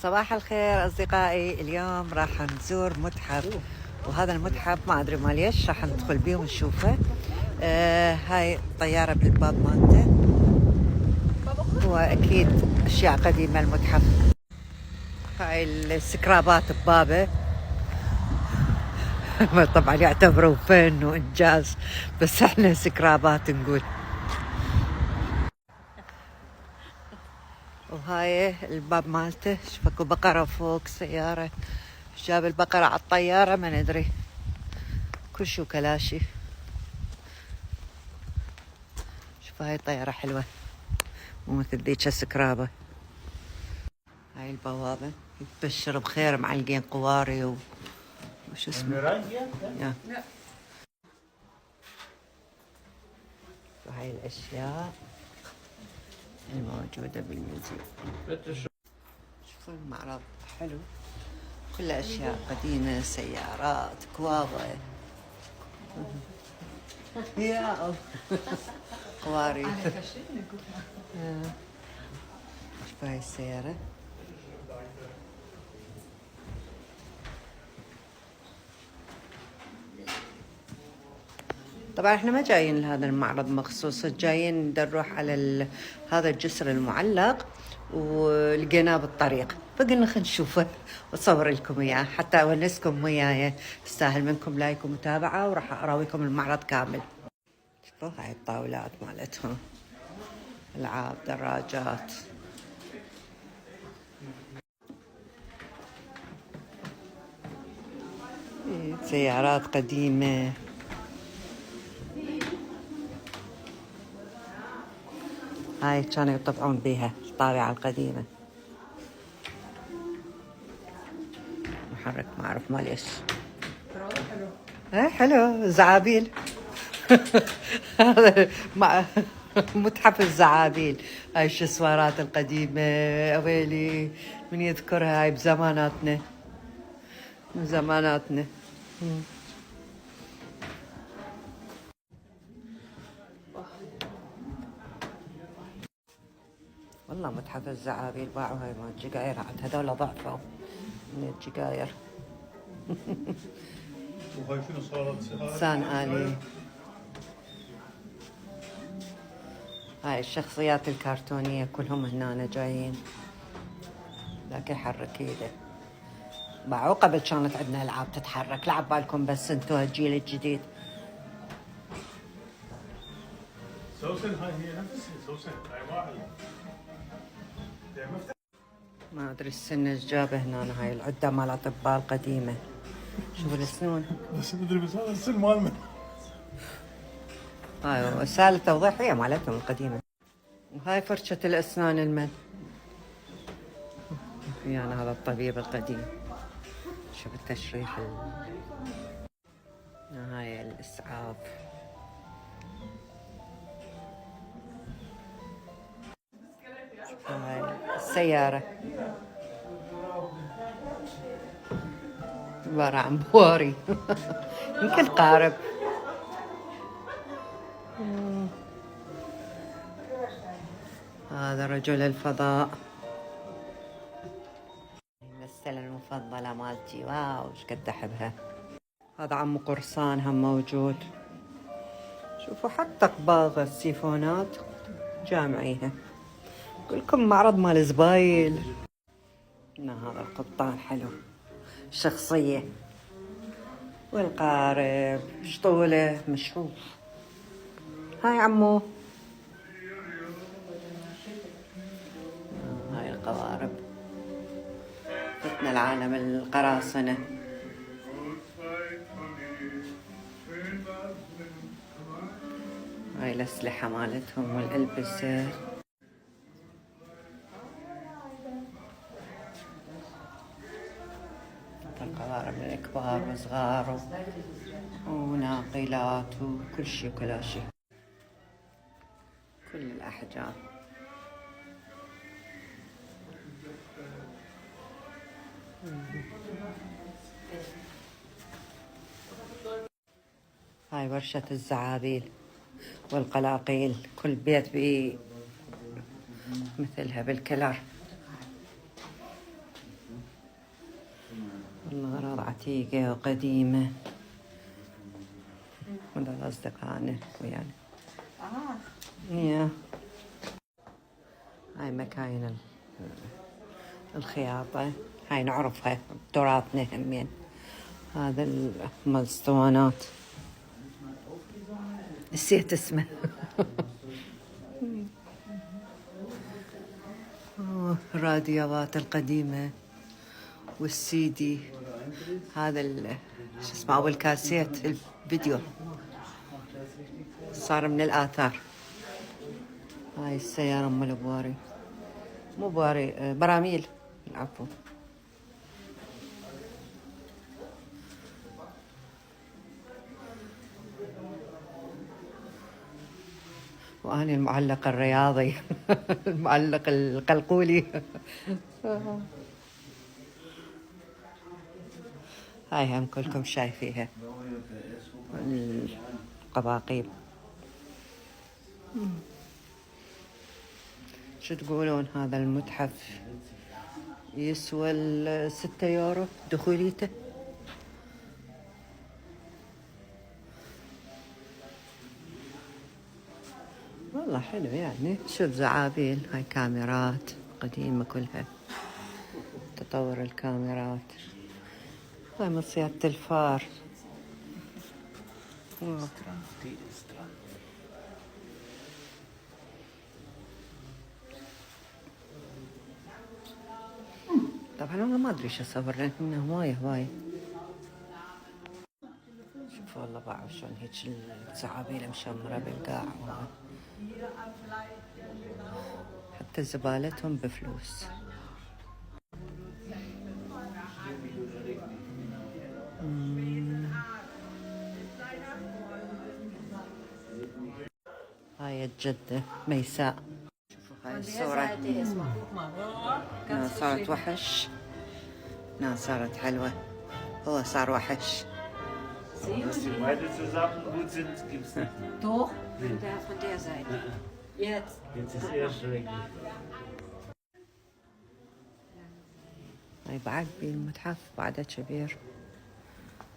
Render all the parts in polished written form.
صباح الخير أصدقائي. اليوم راح نزور متحف، وهذا المتحف ما أدري ما ليش راح ندخل بيه ونشوفه. هاي طيارة بالباب مالته، هو أكيد أشياء قديمة المتحف. هاي السكرابات ببابه طبعا يعتبروا فن وإنجاز، بس احنا سكرابات نقول. وهاي الباب مالته، شوفوا بقرة فوق سيارة، جاب البقرة على الطيارة ما ندري، كل شو كلاشي. شوفوا هاي طيارة حلوة مو مثل ذيك السكرابة. هاي البوابة تبشر بخير، معلقين قواري وش اسمه وهاي الأشياء الموجودة بالموزيم. شوفوا المعرض حلو، كل أشياء قديمة، سيارات، كواضة يا قواري. شوفوا هاي السيارة. طبعا احنا ما جايين لهذا المعرض مخصوص، جايين نروح على هذا الجسر المعلق ولقيناه بالطريق، فقلنا خلينا نشوفه واصور لكم اياه حتى اونسكم وياي. يستاهل منكم لايك ومتابعه، وراح اراويكم المعرض كامل. شوفوا هاي الطاولات مالتهم، العاب، دراجات. سيارات قديمه. هاي كانوا يطبعون بيها الطابعة القديمة. محرك ما أعرف ما ليش. حلو زعابيل. هذا مع متحف الزعابيل. هاي الشسوارات القديمة، أويلي من يذكرها، هاي بزماناتنا، من زماناتنا. والله متحف الزعابيل باعوا هاي مال الجقاير، عاد هذول ضعفوا من الجقاير. وهاي شنو صارت؟ إنسان آلي. هاي الشخصيات الكرتونية كلهم هنا جايين، ذاك يحرك ايده. باعوا قبل كانت عندنا العاب تتحرك، لا عبالكم بس انتو الجيل الجديد. سوسن هاي هي نفسها سوسن هاي واحد. ما ادري السن ايش جابه هنا. هاي العده مال الاطباء القديمه، شوفوا السنون. بس ندري بس هذا السن مال من؟ هاي وسائل التوضيحيه مالتهم القديمه. وهاي فرشة الاسنان المن، يعني هذا الطبيب القديم. شوف التشريح هاي الاسعاف. هاي السيارة عبارة عن بواري. يمكن قارب. هذا رجل الفضاء، الممثلة المفضلة مالتي. واو ايش قد احبها. هذا عمو قرصان هم موجود. شوفوا حتى قباغ السيفونات جامعيها. اقول لكم معرض مال زبايل. هذا القبطان حلو، شخصية، والقارب شطولة مشهور. هاي عمو. هاي القوارب، فتنا العالم القراصنة. هاي الأسلحة مالتهم والألبسة. القوارب الكبار وصغار وناقلات وكل شيء وكل شيء، كل الأحجام. هاي ورشة الزعابيل والقلاقيل، كل بيت بيه مثلها بالكلار. عتيقة وقديمة. هذول أصدقائنا ويانا. يا هاي مكاين الخياطة، هاي نعرفها تراثنا همين. هذا مال الاسطوانات، نسيت اسمه. الراديوات القديمة والسيدي، هذا شو اسمه أول كاسيت الفيديو صار من الآثار. هاي السيارة مال بواري، مو بواري، براميل، العفو. وأنا المعلق الرياضي. المعلق القلقولي. هاي هم كلكم شايفيها القباقيب. شو تقولون؟ هذا المتحف يسوى 6 يورو دخوليته. والله حلو يعني. شوف زعابيل، هاي كاميرات قديمة كلها، تطور الكاميرات. هاي من صيادة الفار. طبعا انا ما ادري شو اصور لان هواية. شوف والله بعرف شلون هيك الزعابيل مشمرة بالقاع، حتى زبالتهم بفلوس. هاي الجدة ميساء. شوفوا هاي الصورة، صارت وحش، صارت حلوة، هو صار وحش. Dass die beide zusammen gut sind, gibt's nicht. Doch? Von der Seite. Jetzt. Jetzt ist er schrecklich. هاي بعد بالمتحف بعدها كبير.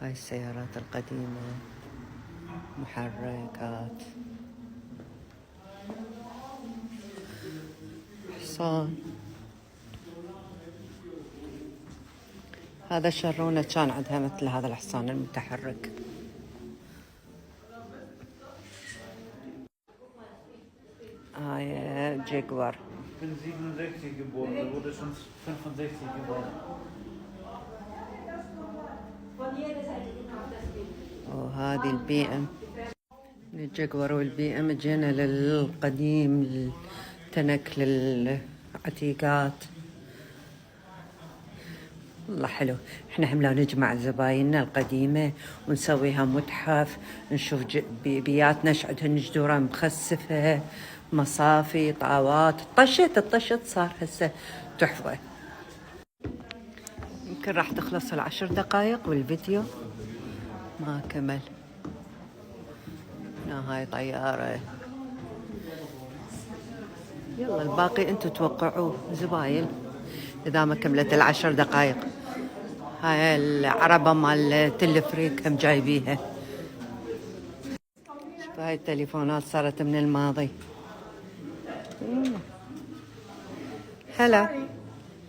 هاي السيارات القديمة، محركات، حصان. هذا شرونة كان عندها مثل هذا الحصان المتحرك. هاي جيكوار. Ich bin 67 geboren, er wurde schon 65 geboren. وهذه البي ام، الجيكوار والبي ام. جينا للقديم، التنك، للعتيقات. والله حلو. احنا هم لو نجمع زبايننا القديمة ونسويها متحف، نشوف بياتنا ايش عندهن جذورة مخسفة، مصافي، طاوات. الطشت صار هسه تحفة. يمكن راح تخلص 10 دقايق والفيديو ما كمل. هاي طيارة. يلا الباقي انتو توقعوه زباين اذا ما كملت 10 دقايق. هاي العربة مال تلفريك هم جايبيها. شوف هاي التليفونات صارت من الماضي. هلا.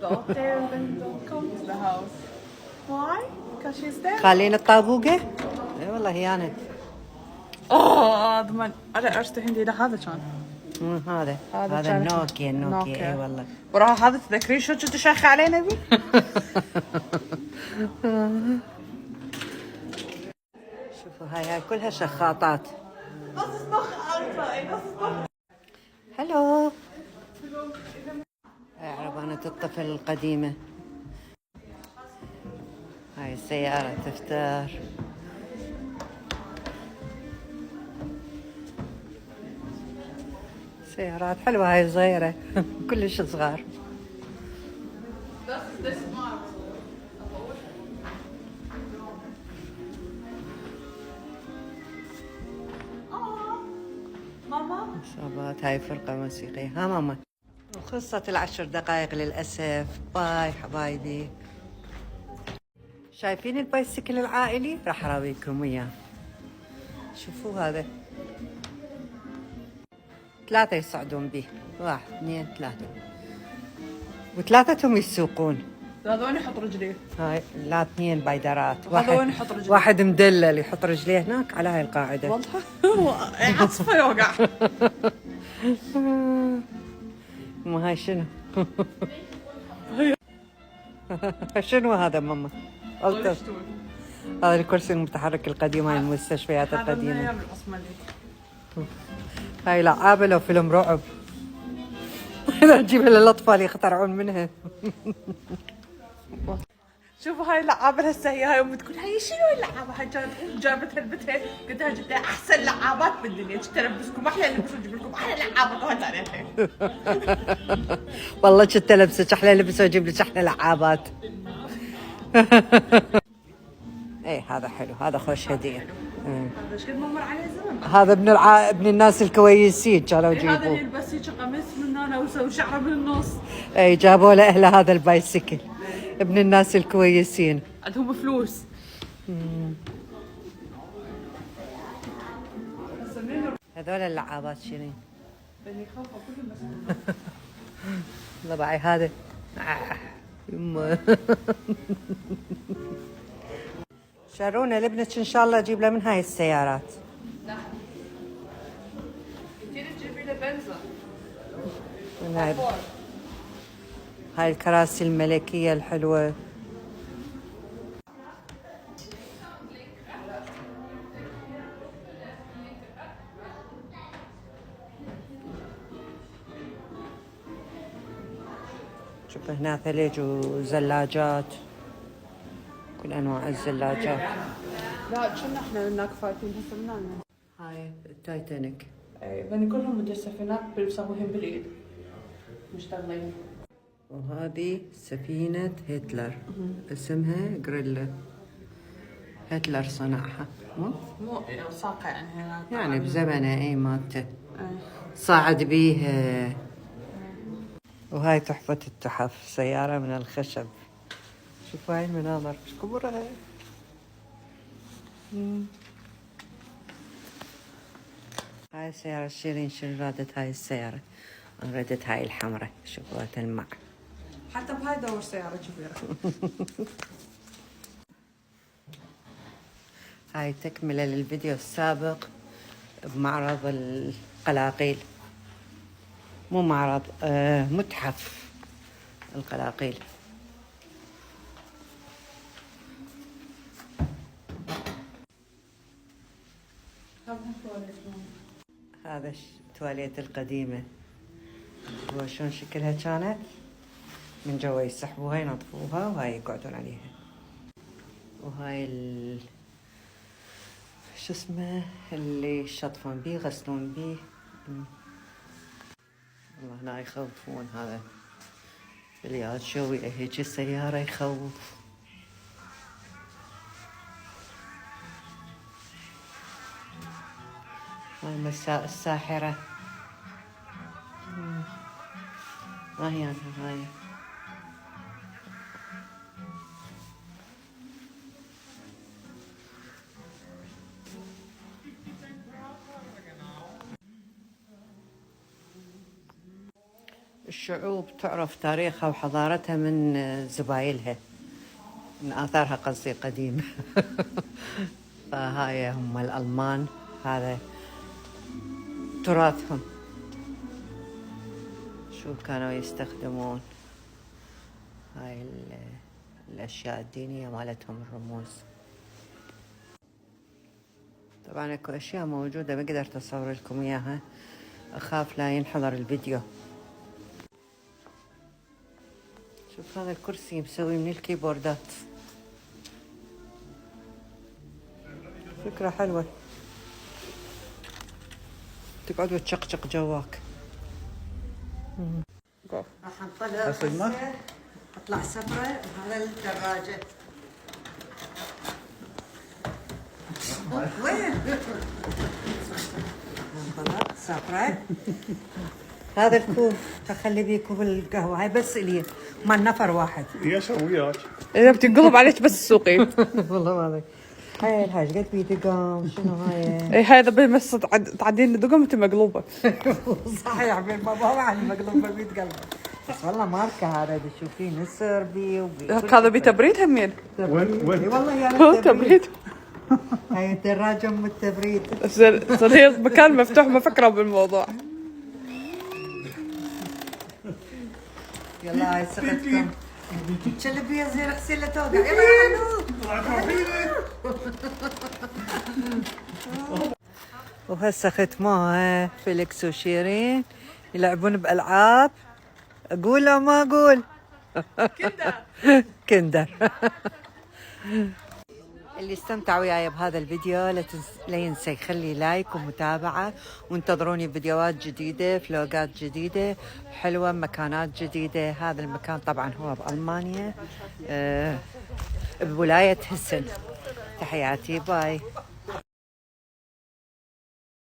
Go up there and then don't come to the house. Why? Because she's there. خالين الطابوقة؟ اي والله هي انا. ضمن أنا أرسل هندي ده هذا كان. هذا كان النوكيا. اي والله. وراها هذا تذكرين شو كنت شاخة علينا بي؟ شوفوا هاي كلها شخاطات. هلو. هاي عربانة الطفل القديمة. هاي سيارة تفتار. سيارات حلوة هاي صغيرة. كلش صغار. ماما. إصابات. هاي فرقة موسيقية. ها ماما. وخلصت 10 دقايق للأسف. باي حبايبي. شايفين البايسكل العائلي؟ راح اراويكم اياه. شوفوا هذا 3 يصعدون به، 1 2 3 وثلاثتهم يسوقون. هذا وين يحط رجليه؟ هاي لا 2 بايدرات، هذا وين يحط رجليه؟ واحد مدلل يحط رجليه هناك على هاي القاعدة. والله عصفه يوقع. ما هاي شنو؟ شنو هذا ماما؟ ألطف. هذا الكرسي المتحرك القديم، هاي المستشفيات هذا من القديمة. ايام العثمانية. هاي لعابة لو فيلم رعب. نجيبها للأطفال يخترعون منها. شوفوا هاي اللعابة هسه هاي امي تقول هاي شنو اللعابة؟ هاي جابتها لبتها قلت لها جبت احسن لعابات بالدنيا، جبت البسكم احلى لبس واجيب لكم احلى لعابات وهات عليها. والله كنت البسك احلى لبس واجيب لك احلى لعابات. ايه هذا حلو، هذا خوش هديه. هذا ايش قد ما مر عليه زمن. هذا ابن الناس الكويسين كانوا هذا اللي يجيبوه. يلبس هيك قميص من هنا وشعره من النص. اي جابوا له اهل هذا البايسكل، ابن الناس الكويسين. عندهم فلوس. هذول اللعابات شيرين. بني خوفه كلهم طبعي هذا يما. شارونا لابنك ان شاء الله اجيب له من هاي السيارات. تجيبي له بنزا. من هاي الكراسي الملكية الحلوة. شوف هنا ثلج وزلاجات، كل انواع الزلاجات. لا كنا احنا هناك فايتين هسه من هنا. هاي التايتانيك. اي بني كلهم مجسفينات بيسويهم بالايد مشتغلين. وهذه سفينة هتلر، اسمها جريلا. هتلر صنعها، مو ساقة يعني بزمنه اي مالته. اي. صعد بيه. وهاي تحفة التحف، سيارة من الخشب. شوفوا هاي المناظر ايش كبرها. هاي السيارة شيرين شنو رادت هاي السيارة؟ أنا ردت هاي الحمراء، شوفوها تلمع. حتى بهاي دور سيارة كبيرة. هاي تكملة للفيديو السابق بمعرض القلاقيل، مو معرض، متحف القلاقيل. هذا التواليت القديمة، هو شلون شكلها كانت من جوا يسحبوها ينظفوها وهاي يقعدون عليها. وهاي شو اسمه اللي يشطفون بيه يغسلون بيه. والله هنا يخوفون، هذا الياد شوي هيك السيارة يخوف. هاي مساء الساحرة. ما هي أنا هاي. الشعوب تعرف تاريخها وحضارتها من زبايلها، من آثارها قصدي قديمة. فهاي هم الألمان، هذا تراثهم، شو كانوا يستخدمون. هاي الأشياء الدينية مالتهم، الرموز. طبعا اكو أشياء موجودة ما قدرت أصور لكم إياها، أخاف لا ينحضر الفيديو. شوف هذا الكرسي مسوي من الكيبوردات، فكرة حلوة، تقعد وتشقشق جواك. راح نطلع اطلع سفرة بهذا الدراجة. وين؟ نطلع سفرة هذا الكوب اخلي بيه كوب القهوه، هاي بس الي مال نفر واحد. ايش وياك؟ اذا بتنقلب عليك بس السوقي. والله ما ادري. هاي الحاج قد بيه دقم شنو هاي؟ اي هذا بس تعدين دقم انت مقلوبه. صحيح بابا عن مقلوبه بيت قلبه. بس والله ماركه هذا تشوفيه نسر بيه هذا بتبريد همين. وين؟ والله يا تبريد. هاي الدراجه ام التبريد. صار هي مكان مفتوح ما فكروا بالموضوع. يلا هاي سقتكم. شلب بيها زين غسيله توقع. يلا يا وهسه ختموها فيليكس وشيرين يلعبون بألعاب. أقول أو ما أقول؟ كندر. اللي استمتع وياي بهذا الفيديو لا ينسى يخلي لايك ومتابعة، وانتظروني فيديوهات جديدة، فلوقات جديدة حلوة، مكانات جديدة. هذا المكان طبعا هو بألمانيا بولاية هسن. تحياتي، باي.